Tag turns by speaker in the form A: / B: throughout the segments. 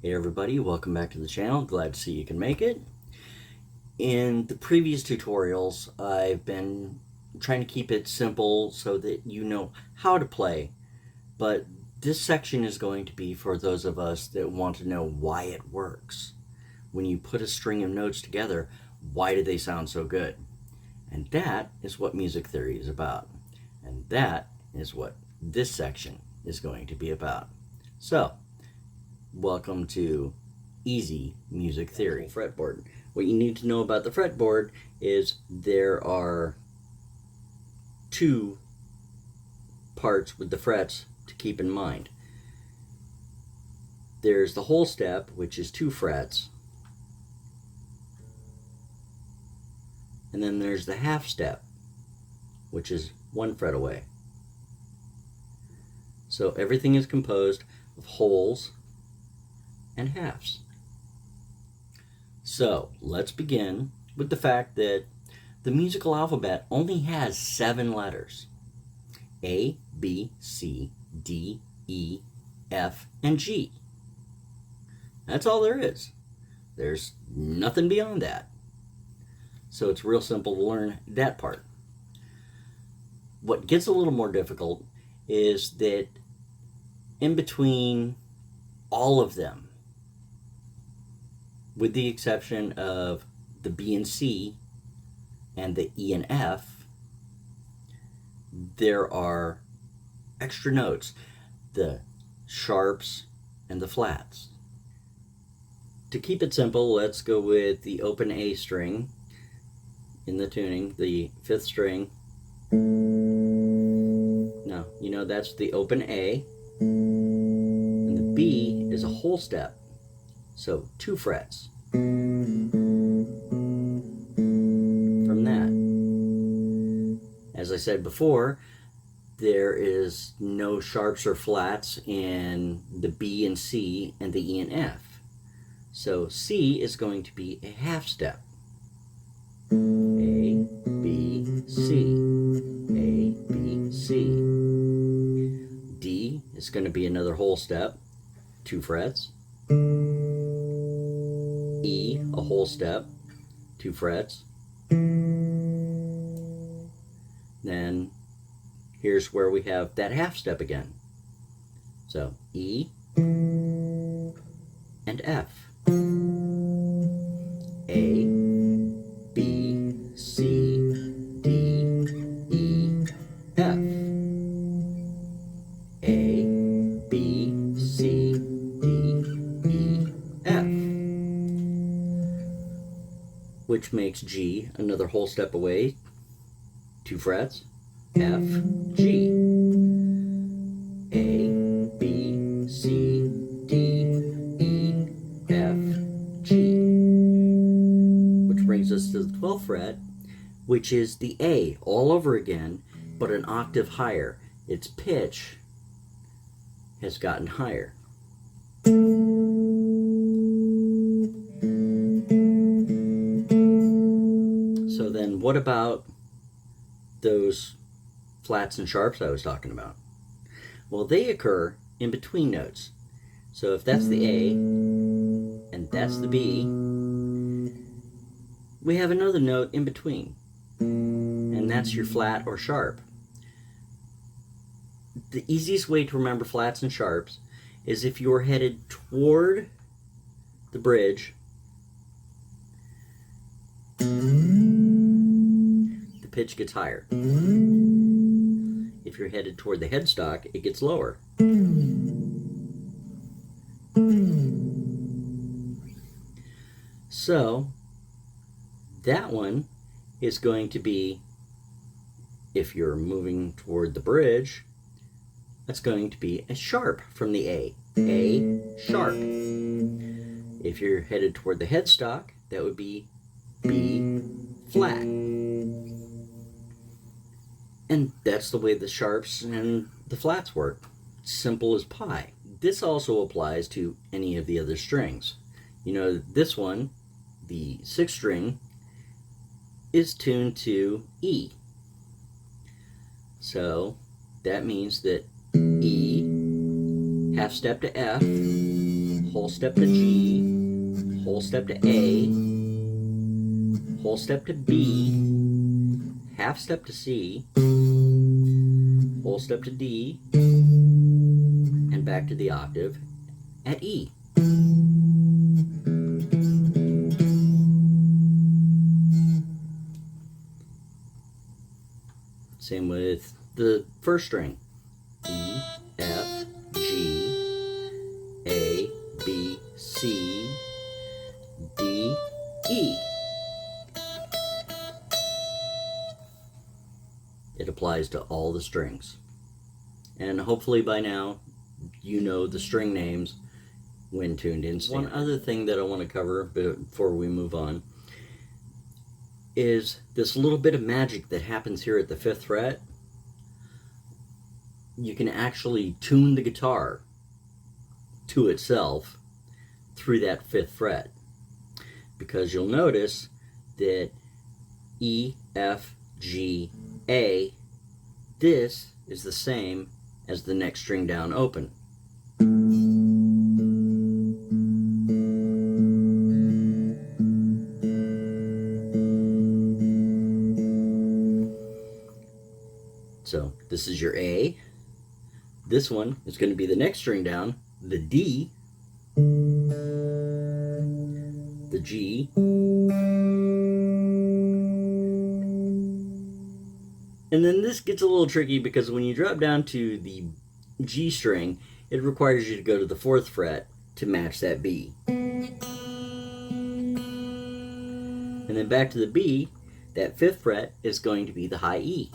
A: Hey everybody, welcome back to the channel. Glad to see you can make it. In the previous tutorials, I've been trying to keep it simple so that you know how to play, but this section is going to be for those of us that want to know why it works. When you put a string of notes together, why do they sound so good? And that is what music theory is about. And that is what this section is going to be about. So, welcome to Easy Music Theory. Fretboard. What you need to know about the fretboard is there are two parts with the frets to keep in mind. There's the whole step, which is 2 frets, and then there's the half step, which is 1 fret away. So everything is composed of wholes and halves. So let's begin with the fact that the musical alphabet only has 7 letters: A, B, C, D, E, F, and G. That's all there is. There's nothing beyond that. So it's real simple to learn that part. What gets a little more difficult is that in between all of them, with the exception of the B and C and the E and F, there are extra notes, the sharps and the flats. To keep it simple, let's go with the open A string in the tuning, the 5th string. No, you know that's the open A, and the B is a whole step. So 2 frets from that. As I said before, there is no sharps or flats in the B and C and the E and F. So C is going to be a half step. A, B, C. A, B, C. D is going to be another whole step, 2 frets. E, a whole step, 2 frets. Then here's where we have that half step again. So E and F. A, B, C, D, E, F. A, B, C, D, E, F. Which makes G another whole step away, 2 frets, F, G. A, B, C, D, E, F, G. Which brings us to the 12th fret, which is the A all over again, but an octave higher. Its pitch has gotten higher. So then what about those flats and sharps I was talking about? Well, they occur in between notes. So if that's the A and that's the B, we have another note in between, and that's your flat or sharp. The easiest way to remember flats and sharps is if you're headed toward the bridge, the pitch gets higher. If you're headed toward the headstock, it gets lower. So that one is going to be, if you're moving toward the bridge, that's going to be a sharp from the A. A sharp. If you're headed toward the headstock, that would be B flat. And that's the way the sharps and the flats work. Simple as pie. This also applies to any of the other strings. You know, this one, the 6th string, is tuned to E. So that means that E, half step to F, whole step to G, whole step to A, whole step to B, half step to C, whole step to D, and back to the octave at E. Same with the first string. E, F, G, A, B, C, D, E. It applies to all the strings. And hopefully by now you know the string names when tuned in. One other thing that I want to cover before we move on is this little bit of magic that happens here at the 5th fret. You can actually tune the guitar to itself through that 5th fret, because you'll notice that E, F, G, A, this is the same as the next string down open. So this is your A. This one is going to be the next string down, the D, the G, and then this gets a little tricky because when you drop down to the G string, it requires you to go to the 4th fret to match that B. And then back to the B, that 5th fret is going to be the high E.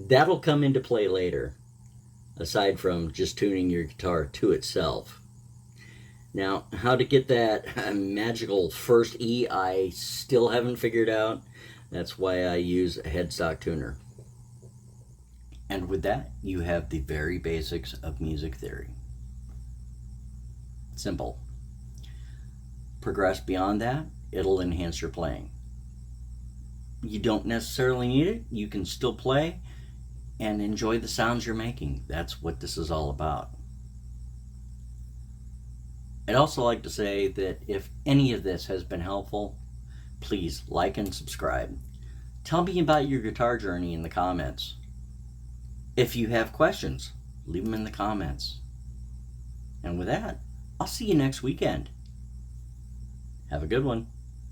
A: That'll come into play later, aside from just tuning your guitar to itself. Now, how to get that magical first E, I still haven't figured out. That's why I use a headstock tuner. And with that, you have the very basics of music theory. Simple. Progress beyond that, it'll enhance your playing. You don't necessarily need it. You can still play and enjoy the sounds you're making. That's what this is all about. I'd also like to say that if any of this has been helpful, please like and subscribe. Tell me about your guitar journey in the comments. If you have questions, leave them in the comments. And with that, I'll see you next weekend. Have a good one.